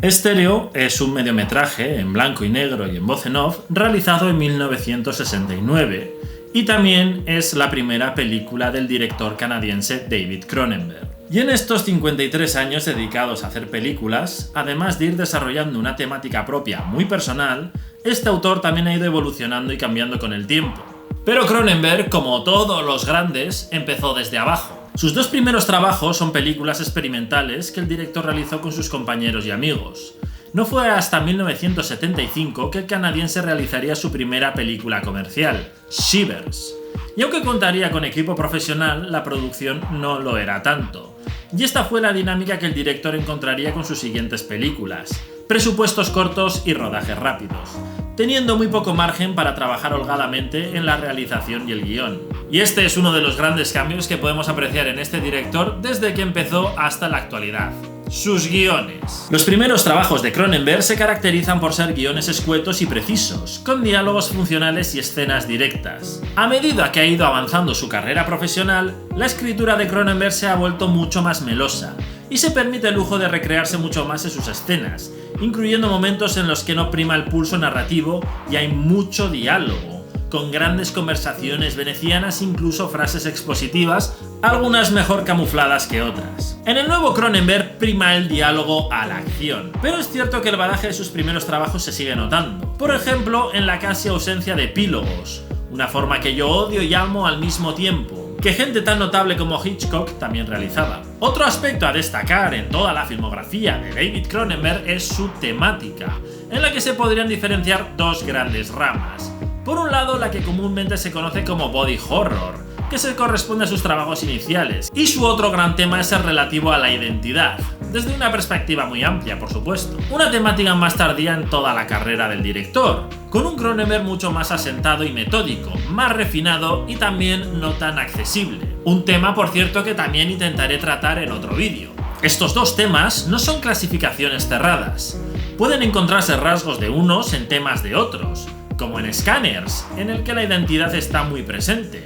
Stereo es un mediometraje en blanco y negro y en voz en off realizado en 1969 y también es la primera película del director canadiense David Cronenberg. Y en estos 53 años dedicados a hacer películas, además de ir desarrollando una temática propia muy personal, este autor también ha ido evolucionando y cambiando con el tiempo. Pero Cronenberg, como todos los grandes, empezó desde abajo. Sus dos primeros trabajos son películas experimentales que el director realizó con sus compañeros y amigos. No fue hasta 1975 que el canadiense realizaría su primera película comercial, Shivers. Y aunque contaría con equipo profesional, la producción no lo era tanto. Y esta fue la dinámica que el director encontraría con sus siguientes películas: presupuestos cortos y rodajes rápidos, teniendo muy poco margen para trabajar holgadamente en la realización y el guión. Y este es uno de los grandes cambios que podemos apreciar en este director desde que empezó hasta la actualidad: sus guiones. Los primeros trabajos de Cronenberg se caracterizan por ser guiones escuetos y precisos, con diálogos funcionales y escenas directas. A medida que ha ido avanzando su carrera profesional, la escritura de Cronenberg se ha vuelto mucho más melosa, y se permite el lujo de recrearse mucho más en sus escenas, incluyendo momentos en los que no prima el pulso narrativo y hay mucho diálogo, con grandes conversaciones venecianas, incluso frases expositivas, algunas mejor camufladas que otras. En el nuevo Cronenberg prima el diálogo a la acción, pero es cierto que el badaje de sus primeros trabajos se sigue notando. Por ejemplo, en la casi ausencia de epílogos, una forma que yo odio y amo al mismo tiempo, que gente tan notable como Hitchcock también realizaba. Otro aspecto a destacar en toda la filmografía de David Cronenberg es su temática, en la que se podrían diferenciar dos grandes ramas. Por un lado, la que comúnmente se conoce como body horror, que se corresponde a sus trabajos iniciales, y su otro gran tema es el relativo a la identidad, desde una perspectiva muy amplia, por supuesto. Una temática más tardía en toda la carrera del director, con un Cronenberg mucho más asentado y metódico, más refinado y también no tan accesible. Un tema, por cierto, que también intentaré tratar en otro vídeo. Estos dos temas no son clasificaciones cerradas. Pueden encontrarse rasgos de unos en temas de otros, como en Scanners, en el que la identidad está muy presente.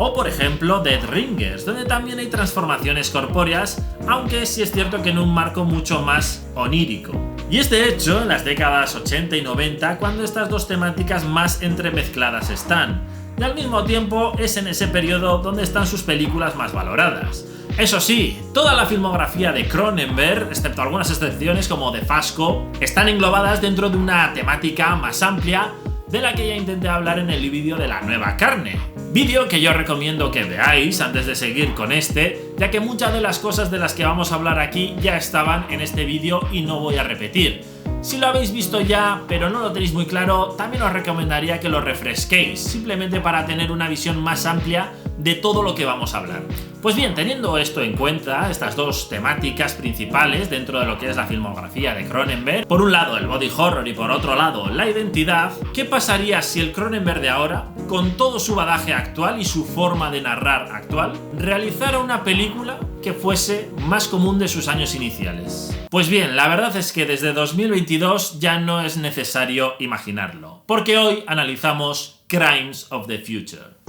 O por ejemplo Dead Ringers, donde también hay transformaciones corpóreas, aunque sí es cierto que en un marco mucho más onírico. Y es de hecho en las décadas 80 y 90 cuando estas dos temáticas más entremezcladas están, y al mismo tiempo es en ese periodo donde están sus películas más valoradas. Eso sí, toda la filmografía de Cronenberg, excepto algunas excepciones como The Fasco, están englobadas dentro de una temática más amplia, de la que ya intenté hablar en el vídeo de La Nueva Carne. Vídeo que yo recomiendo que veáis antes de seguir con este, ya que muchas de las cosas de las que vamos a hablar aquí ya estaban en este vídeo y no voy a repetir. Si lo habéis visto ya, pero no lo tenéis muy claro, también os recomendaría que lo refresquéis, simplemente para tener una visión más amplia de todo lo que vamos a hablar. Pues bien, teniendo esto en cuenta, estas dos temáticas principales dentro de lo que es la filmografía de Cronenberg, por un lado el body horror y por otro lado la identidad, ¿qué pasaría si el Cronenberg de ahora, con todo su badaje actual y su forma de narrar actual, realizara una película que fuese más común de sus años iniciales? Pues bien, la verdad es que desde 2022 ya no es necesario imaginarlo, porque hoy analizamos Crimes of the Future.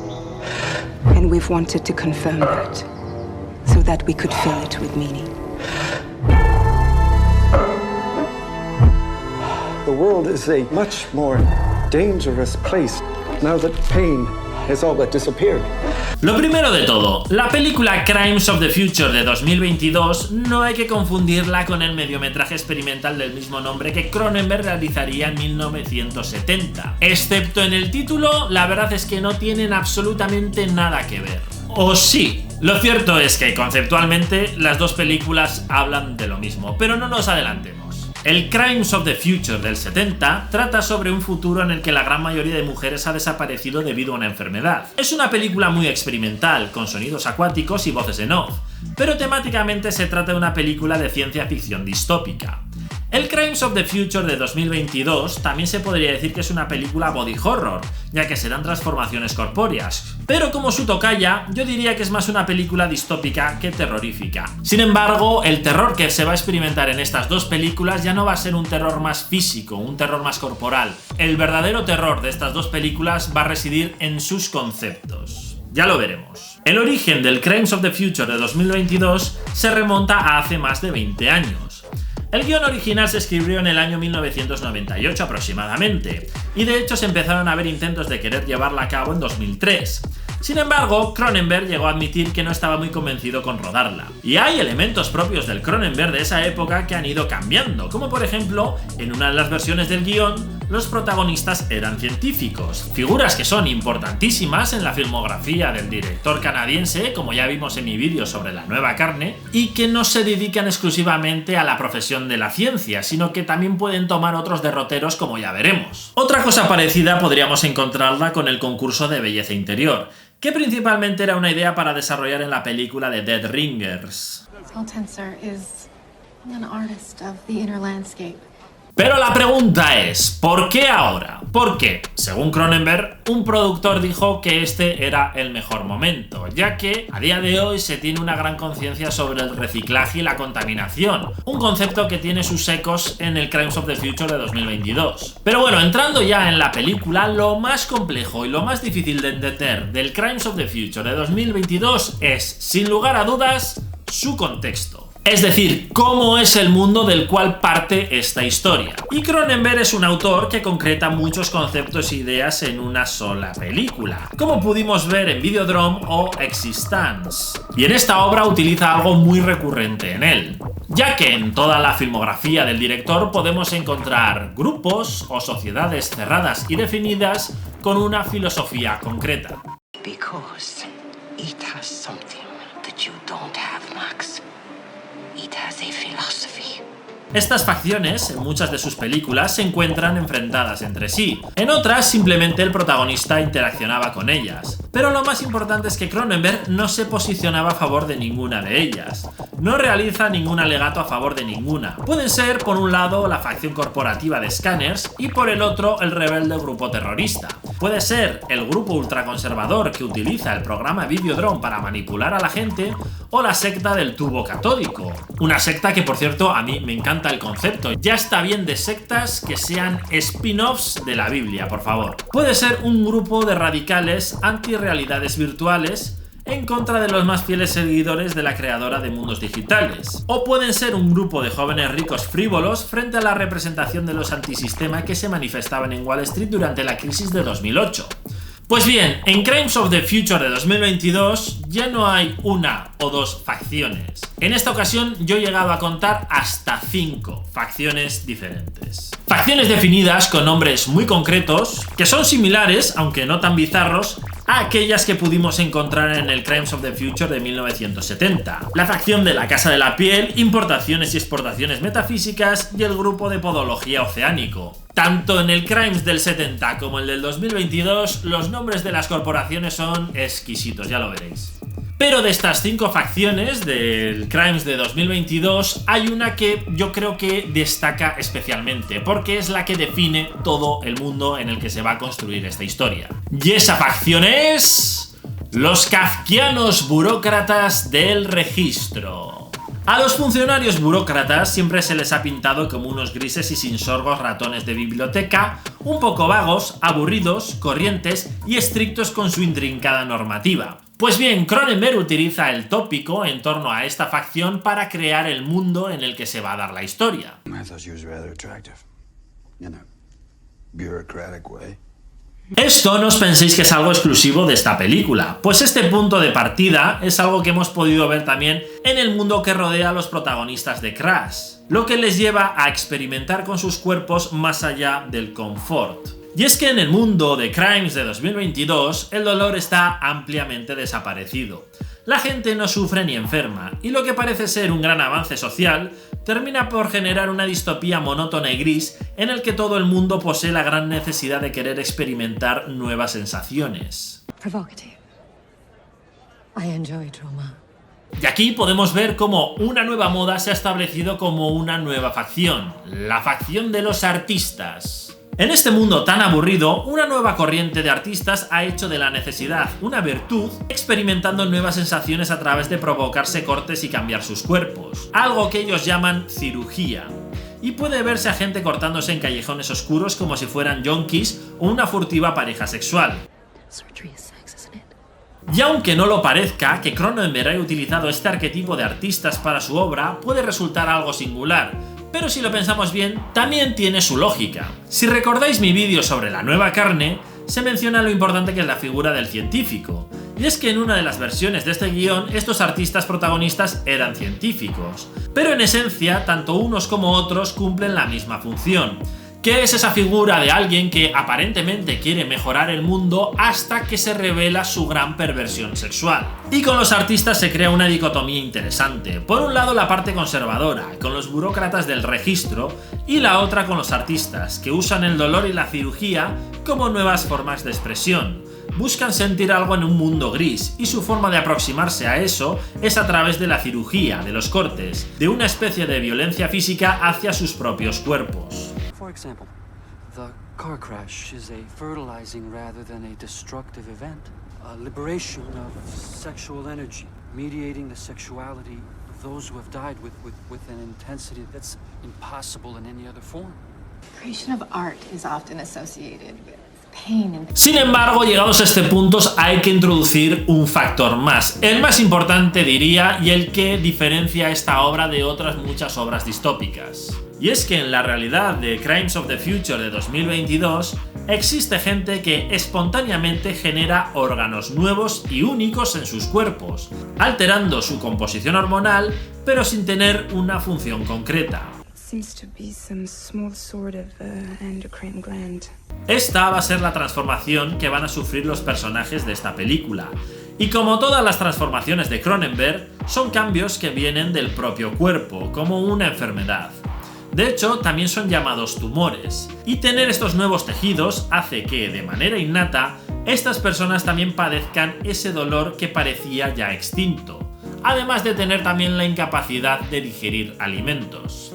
And we've wanted to confirm that, so that we could fill it with meaning. The world is a much more dangerous place now that pain has all but disappeared. Lo primero de todo, la película Crimes of the Future de 2022 no hay que confundirla con el mediometraje experimental del mismo nombre que Cronenberg realizaría en 1970. Excepto en el título, la verdad es que no tienen absolutamente nada que ver. ¿O sí? Lo cierto es que conceptualmente las dos películas hablan de lo mismo, pero no nos adelantemos. El Crimes of the Future del 70 trata sobre un futuro en el que la gran mayoría de mujeres ha desaparecido debido a una enfermedad. Es una película muy experimental, con sonidos acuáticos y voces en off, pero temáticamente se trata de una película de ciencia ficción distópica. El Crimes of the Future de 2022 también se podría decir que es una película body horror, ya que se dan transformaciones corpóreas, pero como su tocaya, yo diría que es más una película distópica que terrorífica. Sin embargo, el terror que se va a experimentar en estas dos películas ya no va a ser un terror más físico, un terror más corporal. El verdadero terror de estas dos películas va a residir en sus conceptos. Ya lo veremos. El origen del Crimes of the Future de 2022 se remonta a hace más de 20 años. El guión original se escribió en el año 1998 aproximadamente, y de hecho se empezaron a ver intentos de querer llevarla a cabo en 2003. Sin embargo, Cronenberg llegó a admitir que no estaba muy convencido con rodarla. Y hay elementos propios del Cronenberg de esa época que han ido cambiando, como por ejemplo, en una de las versiones del guión, los protagonistas eran científicos, figuras que son importantísimas en la filmografía del director canadiense, como ya vimos en mi vídeo sobre La nueva carne, y que no se dedican exclusivamente a la profesión de la ciencia, sino que también pueden tomar otros derroteros, como ya veremos. Otra cosa parecida podríamos encontrarla con el concurso de belleza interior, que principalmente era una idea para desarrollar en la película de Dead Ringers. Pero la pregunta es, ¿por qué ahora? Porque, según Cronenberg, un productor dijo que este era el mejor momento, ya que a día de hoy se tiene una gran conciencia sobre el reciclaje y la contaminación, un concepto que tiene sus ecos en el Crimes of the Future de 2022. Pero bueno, entrando ya en la película, lo más complejo y lo más difícil de entender del Crimes of the Future de 2022 es, sin lugar a dudas, su contexto. Es decir, cómo es el mundo del cual parte esta historia. Y Cronenberg es un autor que concreta muchos conceptos e ideas en una sola película, como pudimos ver en Videodrome o Existence. Y en esta obra utiliza algo muy recurrente en él, ya que en toda la filmografía del director podemos encontrar grupos o sociedades cerradas y definidas con una filosofía concreta. Because it has something that you don't have, Max. It has a philosophy. Estas facciones, en muchas de sus películas, se encuentran enfrentadas entre sí. En otras, simplemente el protagonista interaccionaba con ellas. Pero lo más importante es que Cronenberg no se posicionaba a favor de ninguna de ellas. No realiza ningún alegato a favor de ninguna. Pueden ser, por un lado, la facción corporativa de Scanners y por el otro, el rebelde grupo terrorista. Puede ser el grupo ultraconservador que utiliza el programa Videodrome para manipular a la gente, o la secta del tubo catódico. Una secta que, por cierto, a mí me encanta el concepto. Ya está bien de sectas que sean spin-offs de la Biblia, por favor. Puede ser un grupo de radicales anti-realidades virtuales en contra de los más fieles seguidores de la creadora de mundos digitales. O pueden ser un grupo de jóvenes ricos frívolos frente a la representación de los antisistema que se manifestaban en Wall Street durante la crisis de 2008. Pues bien, en Crimes of the Future de 2022 ya no hay una o dos facciones. En esta ocasión yo he llegado a contar hasta 5 facciones diferentes. Facciones definidas con nombres muy concretos, que son similares, aunque no tan bizarros, a aquellas que pudimos encontrar en el Crimes of the Future de 1970. La facción de la Casa de la Piel, importaciones y exportaciones metafísicas y el grupo de podología oceánico. Tanto en el Crimes del 70 como el del 2022, los nombres de las corporaciones son exquisitos, ya lo veréis. Pero de estas 5 facciones del Crimes de 2022, hay una que yo creo que destaca especialmente, porque es la que define todo el mundo en el que se va a construir esta historia. Y esa facción es... los kafkianos burócratas del registro. A los funcionarios burócratas siempre se les ha pintado como unos grises y sin sorgos ratones de biblioteca, un poco vagos, aburridos, corrientes y estrictos con su intrincada normativa. Pues bien, Cronenberg utiliza el tópico en torno a esta facción para crear el mundo en el que se va a dar la historia. Esto no os penséis que es algo exclusivo de esta película, pues este punto de partida es algo que hemos podido ver también en el mundo que rodea a los protagonistas de Crash, lo que les lleva a experimentar con sus cuerpos más allá del confort. Y es que en el mundo de Crimes de 2022 el dolor está ampliamente desaparecido. La gente no sufre ni enferma, y lo que parece ser un gran avance social termina por generar una distopía monótona y gris en el que todo el mundo posee la gran necesidad de querer experimentar nuevas sensaciones. Provocative. I enjoy trauma. Y aquí podemos ver cómo una nueva moda se ha establecido como una nueva facción, la facción de los artistas. En este mundo tan aburrido, una nueva corriente de artistas ha hecho de la necesidad una virtud, experimentando nuevas sensaciones a través de provocarse cortes y cambiar sus cuerpos, algo que ellos llaman cirugía. Y puede verse a gente cortándose en callejones oscuros como si fueran yonkis o una furtiva pareja sexual. Y aunque no lo parezca, que Cronenberg haya utilizado este arquetipo de artistas para su obra puede resultar algo singular, Pero si lo pensamos bien, también tiene su lógica. Si recordáis mi vídeo sobre la nueva carne, se menciona lo importante que es la figura del científico. Y es que en una de las versiones de este guión, estos artistas protagonistas eran científicos. Pero en esencia, tanto unos como otros cumplen la misma función. ¿Qué es esa figura de alguien que aparentemente quiere mejorar el mundo hasta que se revela su gran perversión sexual? Y con los artistas se crea una dicotomía interesante. Por un lado la parte conservadora, con los burócratas del registro, y la otra con los artistas, que usan el dolor y la cirugía como nuevas formas de expresión. Buscan sentir algo en un mundo gris, y su forma de aproximarse a eso es a través de la cirugía, de los cortes, de una especie de violencia física hacia sus propios cuerpos. For example, the car crash is a fertilizing rather than a destructive event. A liberation of sexual energy, mediating the sexuality of those who have died with an intensity that's impossible in any other form. Creation of art is often associated with pain and... Sin embargo, llegados a este punto hay que introducir un factor más, el más importante diría, y el que diferencia esta obra de otras muchas obras distópicas. Y es que en la realidad de Crimes of the Future de 2022 existe gente que espontáneamente genera órganos nuevos y únicos en sus cuerpos, alterando su composición hormonal, pero sin tener una función concreta. Esta va a ser la transformación que van a sufrir los personajes de esta película. Y como todas las transformaciones de Cronenberg, son cambios que vienen del propio cuerpo, como una enfermedad. De hecho, también son llamados tumores, y tener estos nuevos tejidos hace que, de manera innata, estas personas también padezcan ese dolor que parecía ya extinto, además de tener también la incapacidad de digerir alimentos.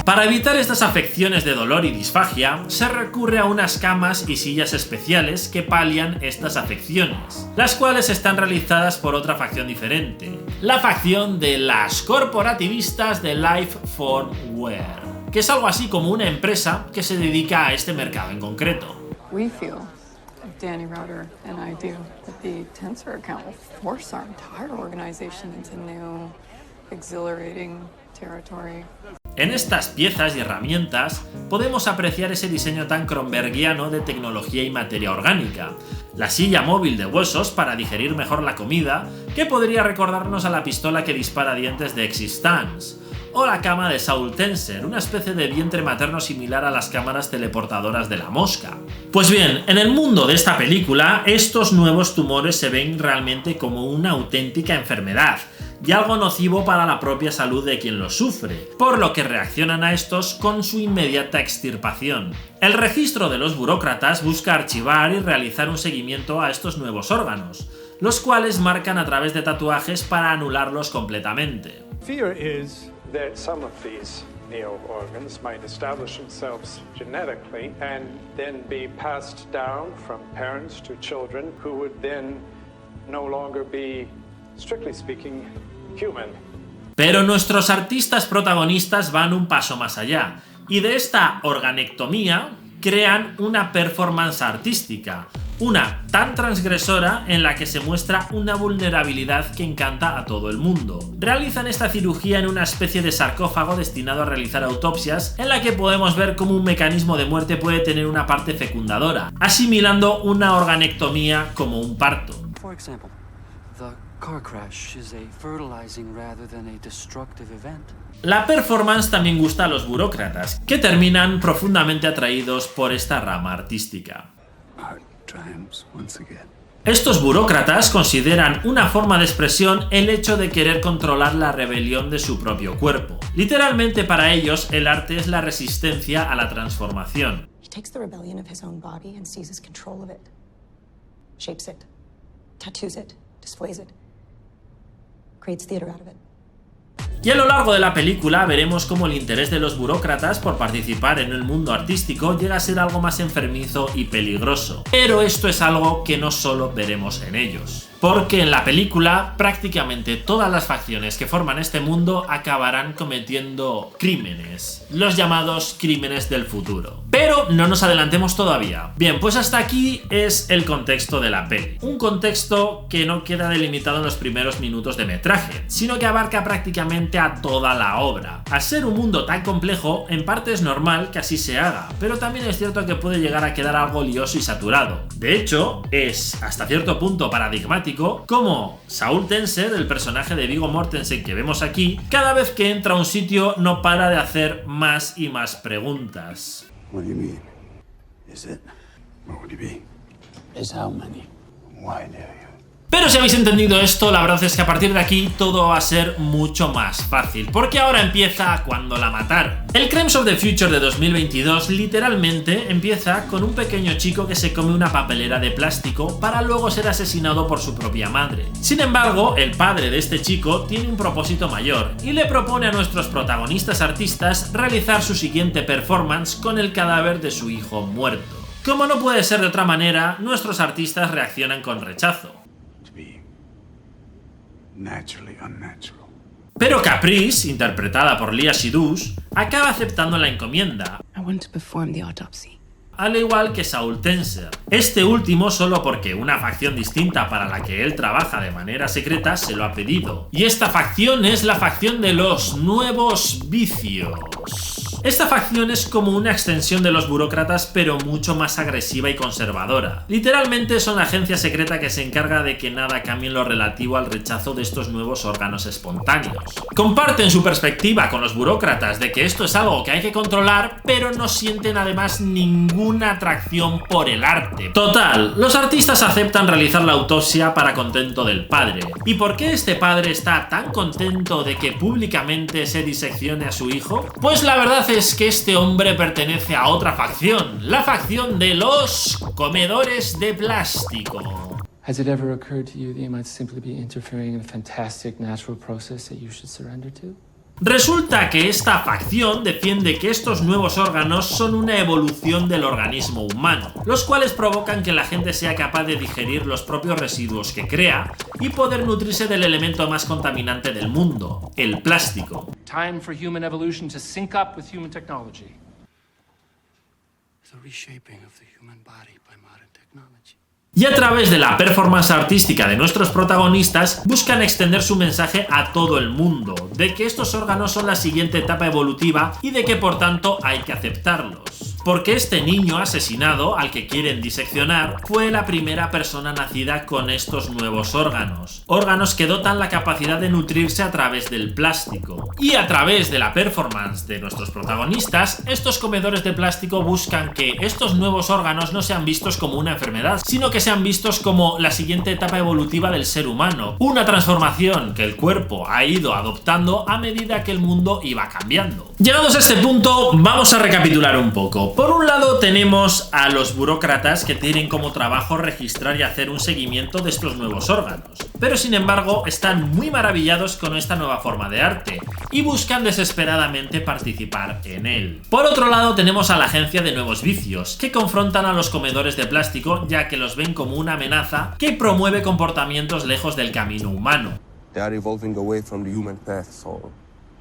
Para evitar estas afecciones de dolor y disfagia, se recurre a unas camas y sillas especiales que palian estas afecciones, las cuales están realizadas por otra facción diferente, la facción de las corporativistas de Life4Wear, que es algo así como una empresa que se dedica a este mercado en concreto. We feel, Danny Router and I do, that the Tensor account will force our entire organization into new, exhilarating territory. En estas piezas y herramientas podemos apreciar ese diseño tan cronenbergiano de tecnología y materia orgánica, la silla móvil de huesos para digerir mejor la comida, que podría recordarnos a la pistola que dispara dientes de Existence, o la cama de Saul Tenser, una especie de vientre materno similar a las cámaras teleportadoras de la mosca. Pues bien, en el mundo de esta película, estos nuevos tumores se ven realmente como una auténtica enfermedad, y algo nocivo para la propia salud de quien los sufre, por lo que reaccionan a estos con su inmediata extirpación. El registro de los burócratas busca archivar y realizar un seguimiento a estos nuevos órganos, los cuales marcan a través de tatuajes para anularlos completamente. Fear is that some of these neo-organs might establish themselves genetically and then be passed down from parents to children who would then no longer be, strictly speaking, human. Pero nuestros artistas protagonistas van un paso más allá, y de esta organectomía crean una performance artística, una tan transgresora en la que se muestra una vulnerabilidad que encanta a todo el mundo. Realizan esta cirugía en una especie de sarcófago destinado a realizar autopsias, en la que podemos ver cómo un mecanismo de muerte puede tener una parte fecundadora, asimilando una organectomía como un parto. For example, the car crash is a fertilizing rather than a destructive event. La performance también gusta a los burócratas, que terminan profundamente atraídos por esta rama artística. Estos burócratas consideran una forma de expresión el hecho de querer controlar la rebelión de su propio cuerpo. Literalmente para ellos el arte es la resistencia a la transformación. He takes the rebellion of his own body and seizes control of it. Shapes it, tattoos it, displays it, creates theater out of it. Y a lo largo de la película veremos cómo el interés de los burócratas por participar en el mundo artístico llega a ser algo más enfermizo y peligroso. Pero esto es algo que no solo veremos en ellos, porque en la película prácticamente todas las facciones que forman este mundo acabarán cometiendo crímenes, los llamados crímenes del futuro. Pero Pero no nos adelantemos todavía. Bien, pues hasta aquí es el contexto de la peli. Un contexto que no queda delimitado en los primeros minutos de metraje, sino que abarca prácticamente a toda la obra. Al ser un mundo tan complejo, en parte es normal que así se haga, pero también es cierto que puede llegar a quedar algo lioso y saturado. De hecho, es hasta cierto punto paradigmático como Saul Tenser, el personaje de Viggo Mortensen que vemos aquí, cada vez que entra a un sitio no para de hacer más y más preguntas. What do you mean? Is it? What would it be? Is how many? Why do you? Pero si habéis entendido esto, la verdad es que a partir de aquí todo va a ser mucho más fácil, porque ahora empieza cuando la mataron. El Crimes of the Future de 2022 literalmente empieza con un pequeño chico que se come una papelera de plástico para luego ser asesinado por su propia madre. Sin embargo, el padre de este chico tiene un propósito mayor y le propone a nuestros protagonistas artistas realizar su siguiente performance con el cadáver de su hijo muerto. Como no puede ser de otra manera, nuestros artistas reaccionan con rechazo. Naturally unnatural. Pero Caprice, interpretada por Léa Seydoux, acaba aceptando la encomienda. I want to perform the autopsy. Al igual que Saul Tenser. Este último solo porque una facción distinta para la que él trabaja de manera secreta se lo ha pedido. Y esta facción es la facción de los nuevos vicios. Esta facción es como una extensión de los burócratas, pero mucho más agresiva y conservadora. Literalmente son la agencia secreta que se encarga de que nada cambie en lo relativo al rechazo de estos nuevos órganos espontáneos. Comparten su perspectiva con los burócratas de que esto es algo que hay que controlar, pero no sienten además ninguna atracción por el arte. Total, los artistas aceptan realizar la autopsia para contento del padre. ¿Y por qué este padre está tan contento de que públicamente se diseccione a su hijo? Pues la verdad es que este hombre pertenece a otra facción, la facción de los comedores de plástico. Has it ever occurred to you that you might simply be interfering in a fantastic natural process that you should surrender to? Resulta que esta facción defiende que estos nuevos órganos son una evolución del organismo humano, los cuales provocan que la gente sea capaz de digerir los propios residuos que crea y poder nutrirse del elemento más contaminante del mundo, el plástico. Time for human evolution to sync up with human technology. The reshaping of the human body by modern technology. Y a través de la performance artística de nuestros protagonistas buscan extender su mensaje a todo el mundo, de que estos órganos son la siguiente etapa evolutiva y de que por tanto hay que aceptarlos. Porque este niño asesinado, al que quieren diseccionar, fue la primera persona nacida con estos nuevos órganos. Órganos que dotan la capacidad de nutrirse a través del plástico. Y a través de la performance de nuestros protagonistas, estos comedores de plástico buscan que estos nuevos órganos no sean vistos como una enfermedad, sino que sean vistos como la siguiente etapa evolutiva del ser humano. Una transformación que el cuerpo ha ido adoptando a medida que el mundo iba cambiando. Llegados a este punto, vamos a recapitular un poco. Por un lado tenemos a los burócratas que tienen como trabajo registrar y hacer un seguimiento de estos nuevos órganos, pero sin embargo están muy maravillados con esta nueva forma de arte y buscan desesperadamente participar en él. Por otro lado tenemos a la agencia de nuevos vicios, que confrontan a los comedores de plástico ya que los ven como una amenaza que promueve comportamientos lejos del camino humano. They are evolving away from the human path, Saul.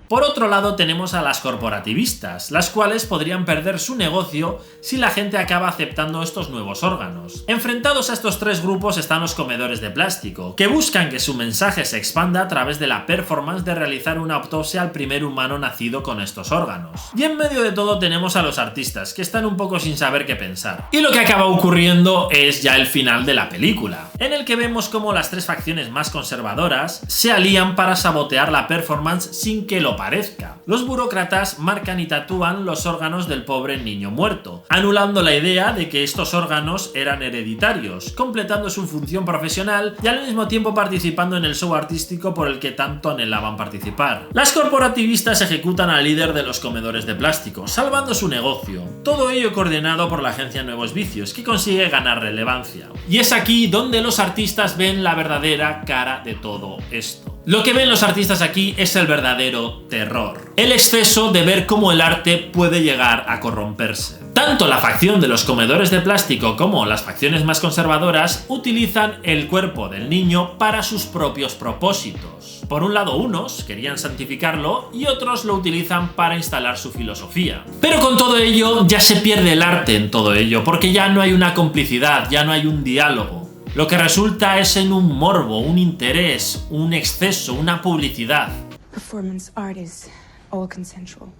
Por otro lado tenemos a las corporativistas, las cuales podrían perder su negocio si la gente acaba aceptando estos nuevos órganos. Enfrentados a estos tres grupos están los comedores de plástico, que buscan que su mensaje se expanda a través de la performance de realizar una autopsia al primer humano nacido con estos órganos. Y en medio de todo tenemos a los artistas, que están un poco sin saber qué pensar. Y lo que acaba ocurriendo es ya el final de la película, en el que vemos cómo las tres facciones más conservadoras se alían para sabotear la performance sin que lo parezca. Los burócratas marcan y tatúan los órganos del pobre niño muerto, anulando la idea de que estos órganos eran hereditarios, completando su función profesional y al mismo tiempo participando en el show artístico por el que tanto anhelaban participar. Las corporativistas ejecutan al líder de los comedores de plástico, salvando su negocio. Todo ello coordinado por la agencia Nuevos Vicios, que consigue ganar relevancia. Y es aquí donde los artistas ven la verdadera cara de todo esto. Lo que ven los artistas aquí es el verdadero terror. El exceso de ver cómo el arte puede llegar a corromperse. Tanto la facción de los comedores de plástico como las facciones más conservadoras utilizan el cuerpo del niño para sus propios propósitos. Por un lado, unos querían santificarlo y otros lo utilizan para instalar su filosofía. Pero con todo ello ya se pierde el arte en todo ello, porque ya no hay una complicidad, ya no hay un diálogo. Lo que resulta es en un morbo, un interés, un exceso, una publicidad. Performance art is all consensual.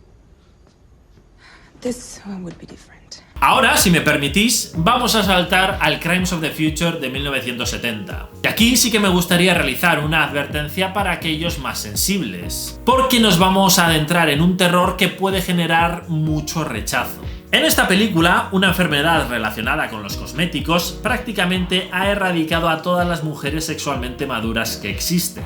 This would be different. Ahora, si me permitís, vamos a saltar al Crimes of the Future de 1970. Y aquí sí que me gustaría realizar una advertencia para aquellos más sensibles, porque nos vamos a adentrar en un terror que puede generar mucho rechazo. En esta película, una enfermedad relacionada con los cosméticos prácticamente ha erradicado a todas las mujeres sexualmente maduras que existen.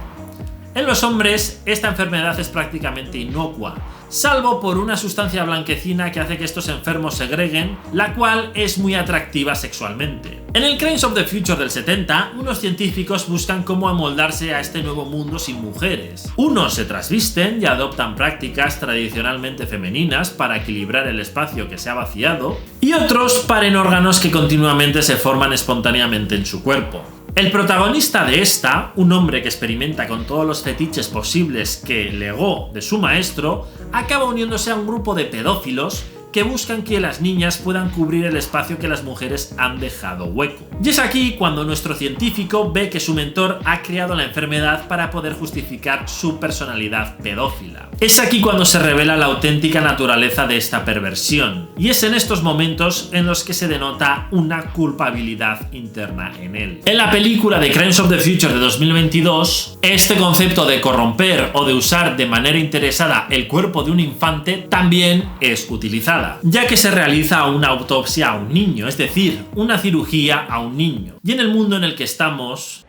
En los hombres, esta enfermedad es prácticamente inocua, salvo por una sustancia blanquecina que hace que estos enfermos segreguen, la cual es muy atractiva sexualmente. En el Crimes of the Future del 70, unos científicos buscan cómo amoldarse a este nuevo mundo sin mujeres. Unos se trasvisten y adoptan prácticas tradicionalmente femeninas para equilibrar el espacio que se ha vaciado, y otros paren órganos que continuamente se forman espontáneamente en su cuerpo. El protagonista de esta, un hombre que experimenta con todos los fetiches posibles que legó de su maestro, acaba uniéndose a un grupo de pedófilos que buscan que las niñas puedan cubrir el espacio que las mujeres han dejado hueco. Y es aquí cuando nuestro científico ve que su mentor ha creado la enfermedad para poder justificar su personalidad pedófila. Es aquí cuando se revela la auténtica naturaleza de esta perversión, y es en estos momentos en los que se denota una culpabilidad interna en él. En la película de Crimes of the Future de 2022, este concepto de corromper o de usar de manera interesada el cuerpo de un infante también es utilizado, ya que se realiza una autopsia a un niño, es decir, una cirugía a un niño. Y en el mundo en el que estamos...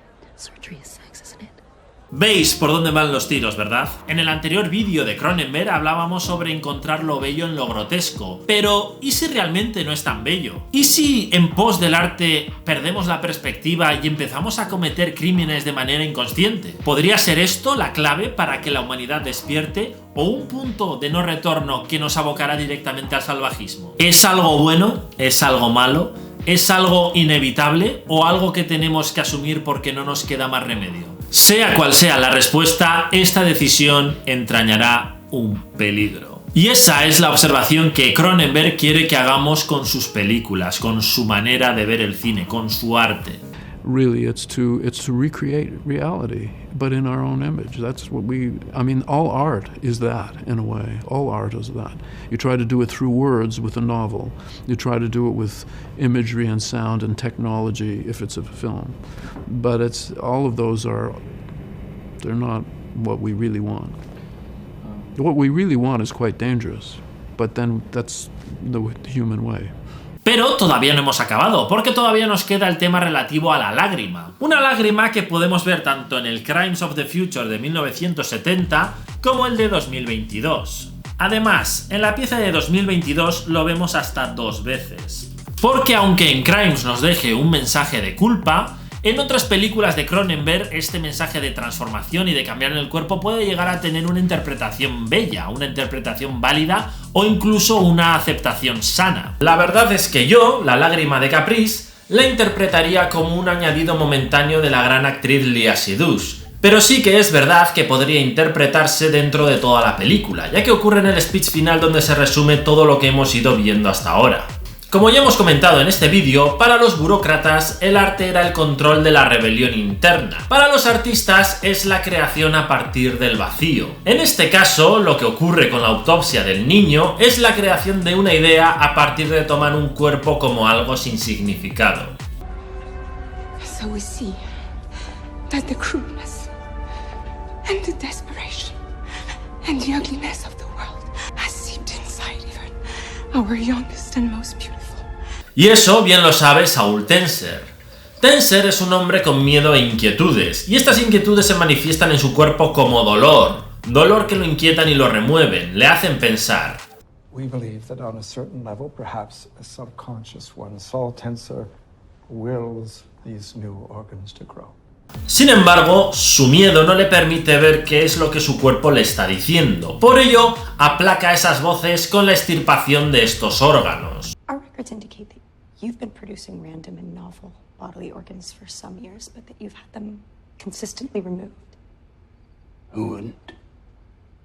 Veis por dónde van los tiros, ¿verdad? En el anterior vídeo de Cronenberg hablábamos sobre encontrar lo bello en lo grotesco, pero ¿y si realmente no es tan bello? ¿Y si en pos del arte perdemos la perspectiva y empezamos a cometer crímenes de manera inconsciente? ¿Podría ser esto la clave para que la humanidad despierte o un punto de no retorno que nos abocará directamente al salvajismo? ¿Es algo bueno? ¿Es algo malo? ¿Es algo inevitable o algo que tenemos que asumir porque no nos queda más remedio? Sea cual sea la respuesta, esta decisión entrañará un peligro. Y esa es la observación que Cronenberg quiere que hagamos con sus películas, con su manera de ver el cine, con su arte. Really, it's to recreate reality, but in our own image. That's what all art is that, in a way. All art is that. You try to do it through words with a novel. You try to do it with imagery and sound and technology if it's a film. But all of those they're not what we really want. What we really want is quite dangerous, but then that's the human way. Pero todavía no hemos acabado, porque todavía nos queda el tema relativo a la lágrima. Una lágrima que podemos ver tanto en el Crimes of the Future de 1970 como el de 2022. Además, en la pieza de 2022 lo vemos hasta 2 veces. Porque aunque en Crimes nos deje un mensaje de culpa, en otras películas de Cronenberg este mensaje de transformación y de cambiar el cuerpo puede llegar a tener una interpretación bella, una interpretación válida o incluso una aceptación sana. La verdad es que yo, la lágrima de Caprice, la interpretaría como un añadido momentáneo de la gran actriz Léa Seydoux, pero sí que es verdad que podría interpretarse dentro de toda la película, ya que ocurre en el speech final donde se resume todo lo que hemos ido viendo hasta ahora. Como ya hemos comentado en este vídeo, para los burócratas el arte era el control de la rebelión interna. Para los artistas es la creación a partir del vacío. En este caso, lo que ocurre con la autopsia del niño es la creación de una idea a partir de tomar un cuerpo como algo sin significado. So we see that the crudeness and the desperation and the ugliness of the world has seeped inside even our youngest and most beautiful. Y eso bien lo sabe Saul Tenser. Tenser es un hombre con miedo e inquietudes, y estas inquietudes se manifiestan en su cuerpo como dolor que lo inquietan y lo remueven, le hacen pensar. We believe that on a certain level, perhaps a subconscious one, Saul Tenser wills these new organs to grow. Sin embargo, su miedo no le permite ver qué es lo que su cuerpo le está diciendo. Por ello, aplaca esas voces con la extirpación de estos órganos. Our records indicate that you've been producing random and novel bodily organs for some years, but that you've had them consistently removed.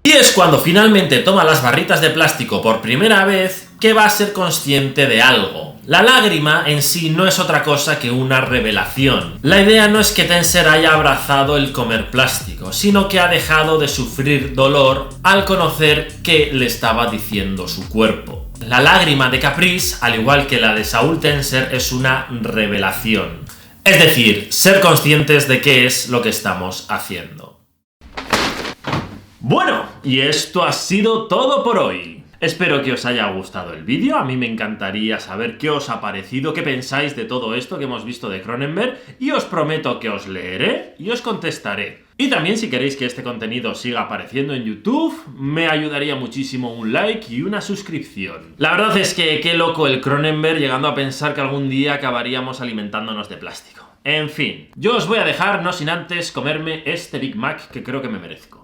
Y es cuando finalmente toma las barritas de plástico por primera vez que va a ser consciente de algo. La lágrima en sí no es otra cosa que una revelación. La idea no es que Tenser haya abrazado el comer plástico, sino que ha dejado de sufrir dolor al conocer qué le estaba diciendo su cuerpo. La lágrima de Caprice, al igual que la de Saul Tenser, es una revelación. Es decir, ser conscientes de qué es lo que estamos haciendo. Bueno, y esto ha sido todo por hoy. Espero que os haya gustado el vídeo, a mí me encantaría saber qué os ha parecido, qué pensáis de todo esto que hemos visto de Cronenberg, y os prometo que os leeré y os contestaré. Y también si queréis que este contenido siga apareciendo en YouTube, me ayudaría muchísimo un like y una suscripción. La verdad es que qué loco el Cronenberg, llegando a pensar que algún día acabaríamos alimentándonos de plástico. En fin, yo os voy a dejar, no sin antes comerme este Big Mac que creo que me merezco.